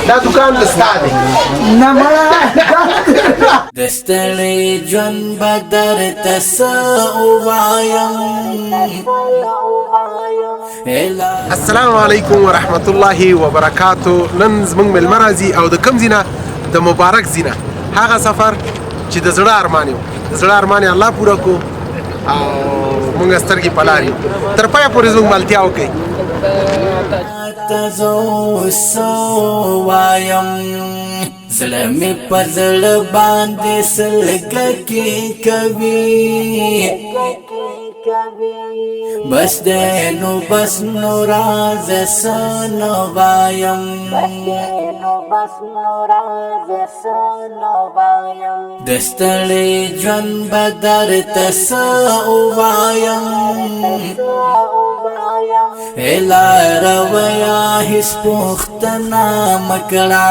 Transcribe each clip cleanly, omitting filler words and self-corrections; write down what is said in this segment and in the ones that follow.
دا دکان د ستا دی نه مړه د ستړي ژوند به درته څه ووایم السلام علیکم ورحمت الله وبرکاتو. نن زموږ مېلمه راځي او د کوم ځای نه؟ د مبارک ځای نه. هغه سفر چې د زړه ارمان یو، د زړه ارمان یې الله پوره کړو او موږ سترګې په لار یو. تر پایه پورې زموږ ملتیا وکړئ. ته زه څه وایم زړه مې په زړه باندې سلګکې کوي بس دی نو بس نو راځه څه نه وایم د ستړي ژوند به درته څه ووایم الا رویا هیڅ پوښتنه مه کړه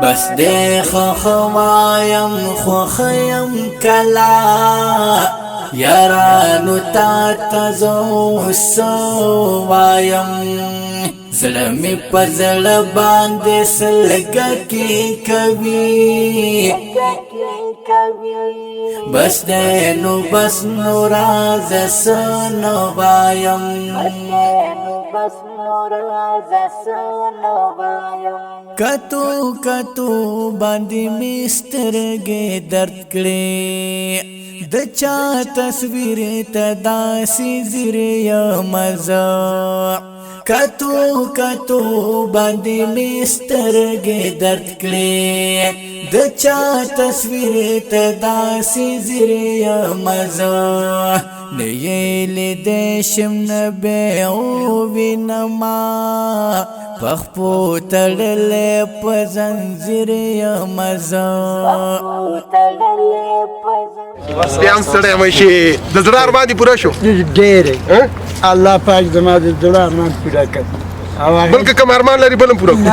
بس دی خوښوایم خوښیم کله یارانو تا ته زه څه وایم زړه مې په زړه باندې سلګکې کوي بس دی نو بس نو راځه څه نه وایم کتو کتو باندې مې سترګې درد کړې د چا تصویر ته داسې ځیر یم زه کتو کتو باندې مې سترګې درد کړې د چا تصویر ته داسې ځیر یم زه نه یې لیدی شم نه به ووینما پخپو تړلی په زنځیر یم زه بیا هم ستړی مه شي. د زړه ارمان دې پوره شو؟ ډېرې الله پاک زما د زړه ارمان پوره کړ بل که کوم ارمان لري بل هم پوره کړو.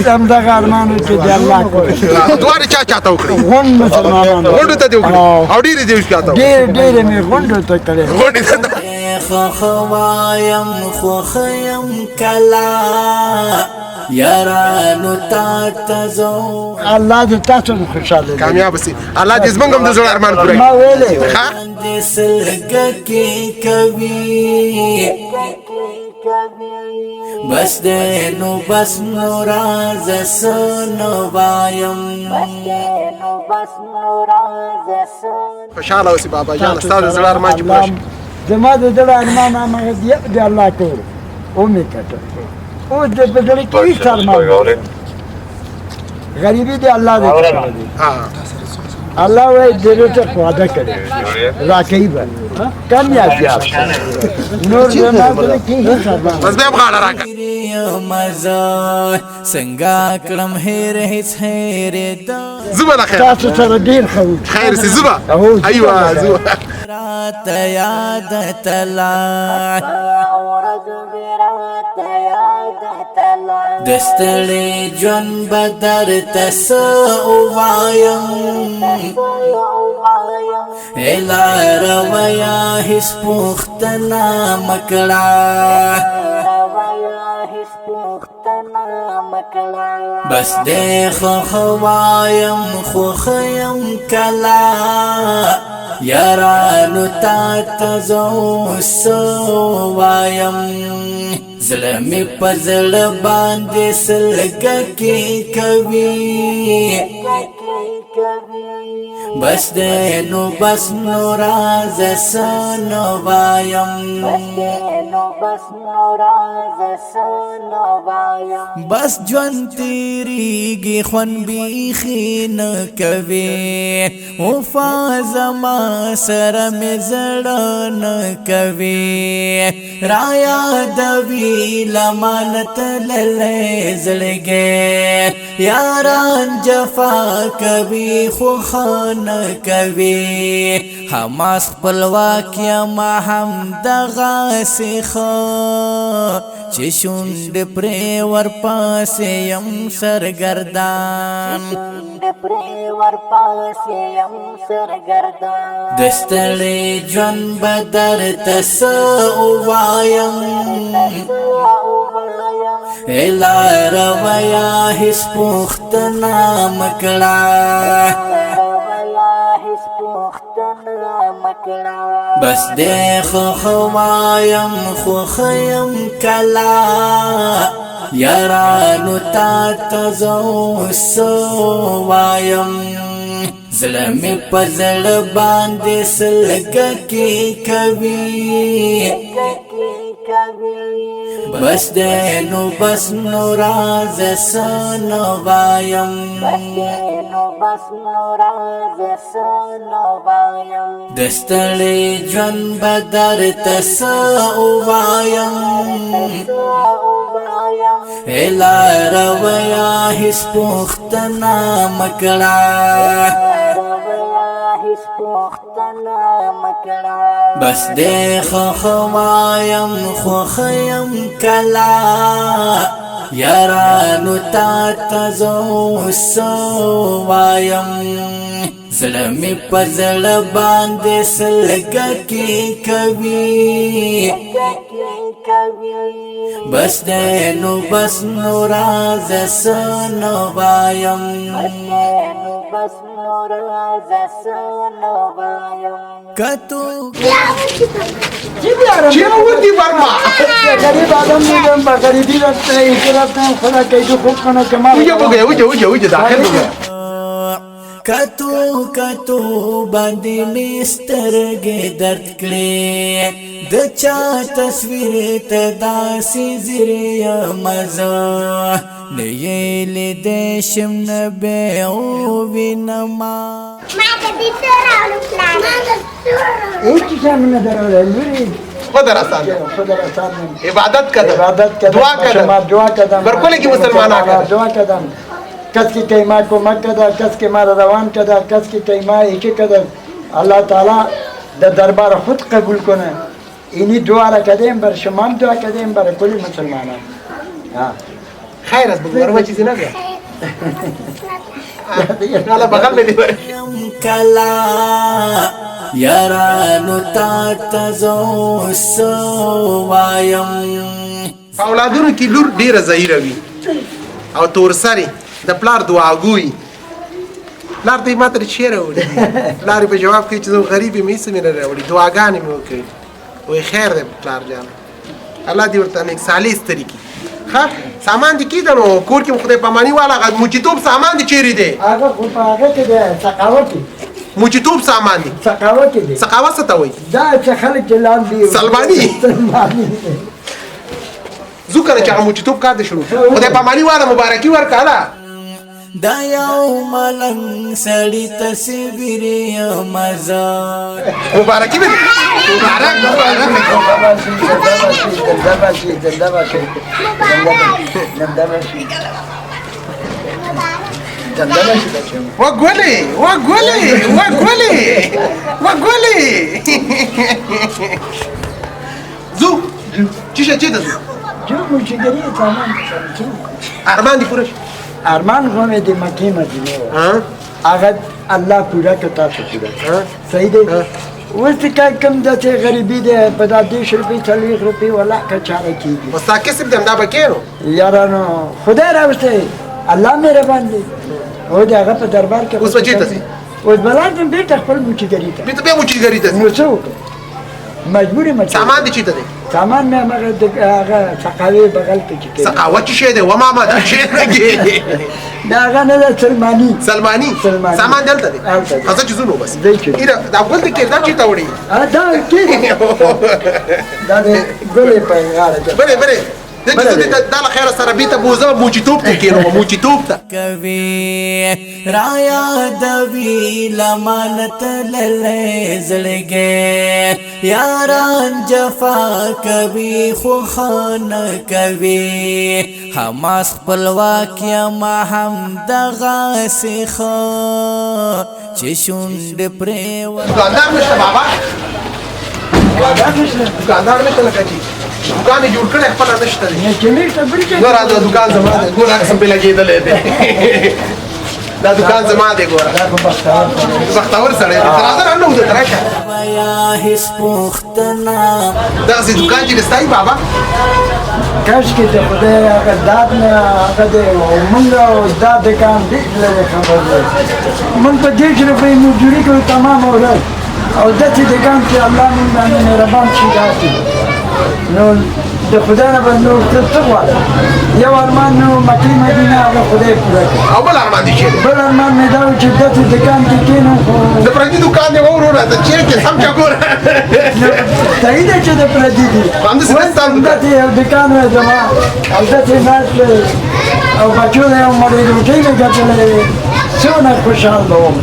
همدغه ارمان چې د الله کړ دواړې چا چاته وکړې؟ غونډ مسلمانانو غونډو ته دې وکړې او ډېرې دې چاته وکړې؟ ډېرې مې غونډو ته کړې غونډې ته خوښوایم خوښیم کله یارانو تا ته زه الله دې تاسو هم خوشحاله کامیاب سي. الله دې زموږ هم د زړه ارمان پوره ما کړي. ویلې باندې سلګکې کوي بس دی نو بس نو راځه څه نه وایم خوشحاله اوسې بابا جان. ستا د زړه ارمان چې پوره شي. زما د زړه ارمان هماغه د الله کور ومې کتل اوس د په زړه کې هېڅ ارمان غریبي د الله د کار دی. الله وایي د رزق وعده کړې راکوي به کم یا زیات نور زما زړه کې هېڅ ارمان بس بیا هم غاړه راکړه. مزه څنګه کړم هېر هېڅ هېرېده زه به له خیر تاسو سره ډېر ښه وو خیر سي. زه به ایوه زه به راته یاد تلا د ستړي ژوند به درته څه ووایم الا رویا هیڅ پوښتنه مه کړه بس دی خوښوایم خوښیم کله یارانو تا ته زه څه وایم زړه مې په زړه باندې سلګکې کوي بس دی نو بس نو راځه څه نه وایم بس ژوند تېرېږي خوند بیخي نه کوي وفا زما سره مې زړه نه کوي رایادوي لمن تللی زړګی یاران جفا کوي خو ښه نه کوي حماس خپلواک یم همدغسې ښه چې شونډې پرې ورپسې یم سرګردان پرې ورپاسې یم سرګرده دستړې ژوند به درته څه ووایم لار ویا هېڅ پوښتنه مه کړه بس دې خوښ وایم خوښ یم کله یارانو تا ته زه اوس وایم زړه مې په زړه باندې سلګکې کوي بس دې نو بس نو راځه څه نه وایم د ستړي ژوند به درته څه ووایم لار ویا هېڅ پوښتنه مه کړه بس دې خوښ وایم خوښ یم کله یارانو تا ته زه اوس وایم زړه مې په زړه باندې سلګکې کوي بس دې نو بس نو راځه څه نه وایم کتو چیرې ودی برما غریب آدم میگم با غریبی رفته ایسی رفتم خدا کیدو خوب کنه که ما اوجه داخل بگه کتو کتو باندې مسترګې درد کړې د چا تصویر ته داسې زیری مزه نه یې لیدې شم نه به وینم ما د دې سره پلان هیچ چیز نه درول لوري خدا رسان خدا رسان عبادت کده دعا کده دعا کده برکوله کی مسلمان آکده دعا کده کس کی کیما کمک کده کس کی ما روان کده کس کی کیما ایکی کده الله تعالی در دربار خود قبول کنه اینی دعا را کدیم بر شما دعا کدیم بر کل مسلمانان خیر از بگو برما چیزی نگه حالا بغل میں دی بر کلا یارانو تا تزو سوایم اولادونو کی لور ډیره ظاهره وي او تورسری د پلار دعاګوي پلار دې ماته چیرې وړي پلار په جواب کې چې زه غریب یم هیڅ مې نه راوړي دعاګانې مې وکړي وای خیر دی پلار جان الله دې ورته نیک صالح سترګې کړي ها سامان دې کیده نو کور کې خدای پاماني والا غد موچیتوب سامان دې چیرې دی هغه خو په هغه کې دی سقاوت موچیتوب سامان دی سقاوت دی سقاوت څه ته وایي دا چې خلک لاندې سلماني زو کنه چې هغه موچیتوب کار دې شروع خدای پاماني والا مبارکي ورکړه دا یو ملنګ سړی تصویر مزار مبارکي به مبارک وګولې زو چیشه چی ده زو جو موچیګری سامان ارمان دی پوره ارمان غومه دی مکه مدینه هغه الله پورا کتا څه پورا صحیح دی اوس که کم د چې غریبی دی په د 10 روپۍ 40 روپۍ ولا که چاره کیږي وستا کسب دم دا بکیرو یارانو خدای راوسته الله مهربان دی او دا هغه په دربار کې اوس بچی ته اوس بلادم بیت خپل موچیګری ته بیت به موچیګری ته نو څه مجبوری مچ سامان دي چیته دي سامان مې هغه سقاوي بغل کې چې سقاوت شه دی و ماما دا شه لګي دا هغه نه سلمانی سامان دلته دي خاصه چیزونو بس ایره دا خپل د کردار چیته وړي دا کې دا ګولې په غاړه بره دا له خیره سره بیته بوزه موچیتوب ته کېنو موچیتوب ته کوي رایا د وی لمانت للې زړګې یاران جفا کوي خو خان کوي حماس خپلواک یا ما هم دغه سیخه چې شوند پرې دکاندار نشته بابا دکاندار نشته لکه چې دکان جوړ کړي خپل نشته نه چې نشته بل څه نو راځه دکان زما ګور قسم په لګېدلې ده دا دکان زما دی ګوره دا خو بختور سړی. بختور سړی دی تر راځه رانه وځه تر راشه بیا هیڅ پوښتنه دغسې دکان چې دستا بابا کاشکې د خدای هغه داد نه هغه دی او موږ او دا دکان ډېر لرې خبر دی موږ په 10 روپۍ مزدوري کوو تمام ورځ او داسې دکان چې الله موږ باندې مهربان شي داسې نو د خدای نه به نور څه غواړم یو ارمان مې و مکې مدینه هغه خدای پوره کړي او بل ارمان دي چیرې بل ارمان مې دا و چې داسې دکان کې کښېنم خو د پردي دکان دی وروره ته چیرې کې سم چا ګوره صحیح ده چې د پردي دي همداسې نه ستا دکان. همداسې یو دکان وی زما او داسې ناست وی او بچو د یو مړۍ روټۍ مې ګټلې وې څومره خوشحال به وم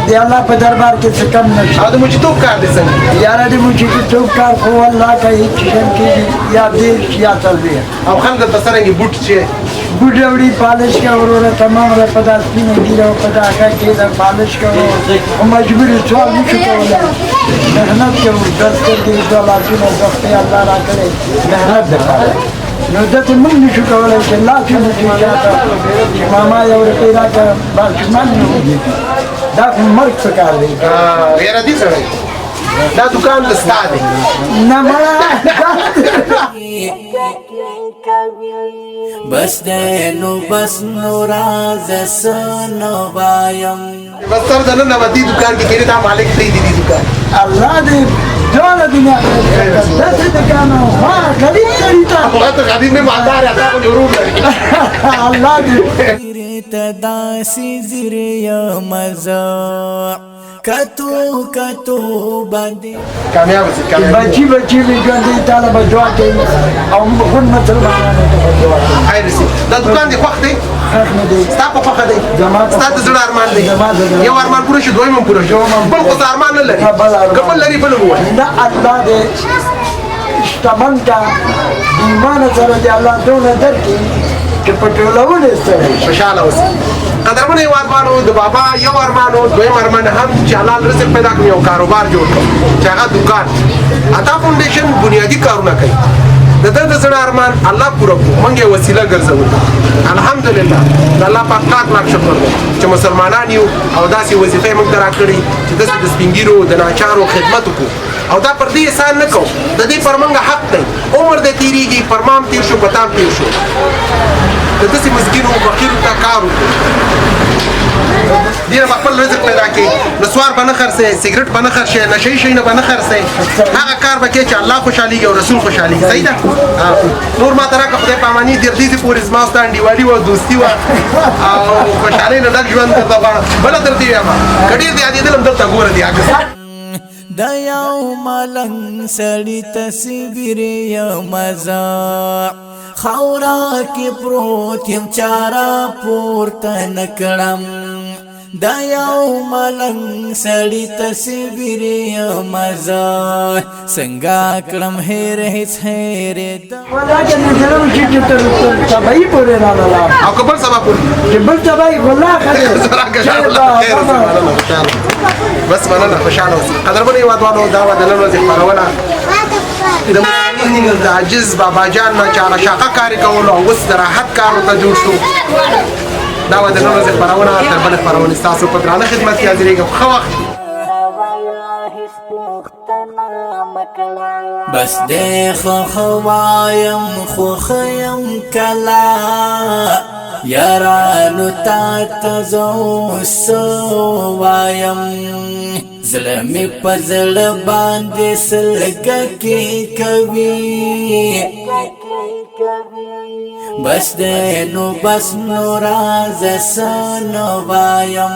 د الله په دربار کې څه کم نشته او د مجتوب کار دی څنګه یاره د موجودیتوب کار خو الله کوي چې ژوند کېږي یا دېرش یا څلوېښت او خلک درته څرنګې بوټ چې بوټ راوړي پالش کا وروره تمام را په دا سپینې ګیره او په دا هغه کې د پالش کوو خو مجبور یو سوال نشو کولی محنت کوو دوه سترګې دوه لاسونه دوه خدای الله راکړی محنت دپاره نو داسې موږ نشو کولی چې لاسونه چې چاته چې ماما یو روپۍ راکړه ماشومان نه وږي دا خو مرګ په کار دی غیرتي سړی دا دکان د ستا دی نه مړه بس دی نو بس نو راځه څه نو وایم بس سر د نن دې دکان کې کېږي دا مالک دی دې دکان الله دې ټوله دنیا داسې دکان ها غریب سړي ته هغه ته خدي مې مالدار یا تا کو ضرور لري الله دې ته داسې زیر یم زه کتو کتو باندې کامیاب شي کامیاب بچی بچی وی ژوندۍ تاله به دعا کوي او موږ مسلمانانو ته به دعا کوي خیر شي دا دکان دی خوښ دی حق مې دی ستا په خوښه دی زما په ستا د زړه ارمان دی زما د زړه. یو ارمان پوره شي دویم هم پوره شي بل خو څه ارمان نه لري بل ارمان. که بل لري بل ووایي نه الله دې شتمن کا ایمان سره دې الله دونه درکړي چې په ټولونه ستړی شي خوشاله اوسئ قدرمنو هېوادوالو د بابا یو ارمان و دویم ارمان هم چې حلال رزق پیدا کړم یو کاروبار جوړ کړم چې هغه دکان عطا فاونډیشن بنیادي کارونه کوي د ده د زړه ارمان الله پوره کړو موږ یې وسیله ګرځولو الحمدلله د الله پاک لاک شکر دی چې مسلمانان یو او داسې وظیفې موږ ته راکړي چې داسې د سپین ږیرو د ناچارو خدمت وکړو او دا پر دې احسان نه کوو د دې پر موږ حق دی عمر دې تېرېږي پر ما هم تېر شو په تا هم تېر شو د داسې مسکینو فقیرو ته کار وکړو دې نه به خپل رزق پیدا کړي نسوار به نه خرڅوي سګرټ به نه خرڅوي نشه یي شیونه به نه خرڅوي هغه کار به کوي چې الله خوشحالېږي او رسول خوشحالېږي صحیح ده نور ما ته راکړه خدای په اماني دردیزې پورې زما ستا انډیوالي وه دوستي وه او خوشحالۍ نه ډک ژوند درته غواړم بله درته ویم که ډېر دې یادېدلم دلته ګوره دې عکس د یو ملنګ سړي تصویر یم زه خاوره کې پروت یم چاره پورته نه کړم د یو ملنګ سړي تصویر یم زه څنګه کړم هېر هېڅ هېرېده ولاکه نظرم چې تر سبایي پورې راغله او که بل سبا پورې چې بل سبایي خو لا بس مننه خوشحاله اوسئ قدرمنو هېوادوالو دا وه د نن ورځې خپرونه د د عاجز بابا جان نه چې هغه شاقه کاري کولو او اوس د راحت کار ورته جوړ شو دا وه د نن ورځې خپرونه تر بلې خپرونې ستاسو په درانه خدمت کې حاضرېږم ښه وخت بس دې خو وایم خو خیم کلا یارانو تا ته زه سو وایم زړه مې په زړه باندې سلګکې کوي بس دې نو بس نو راځه څه نو وایم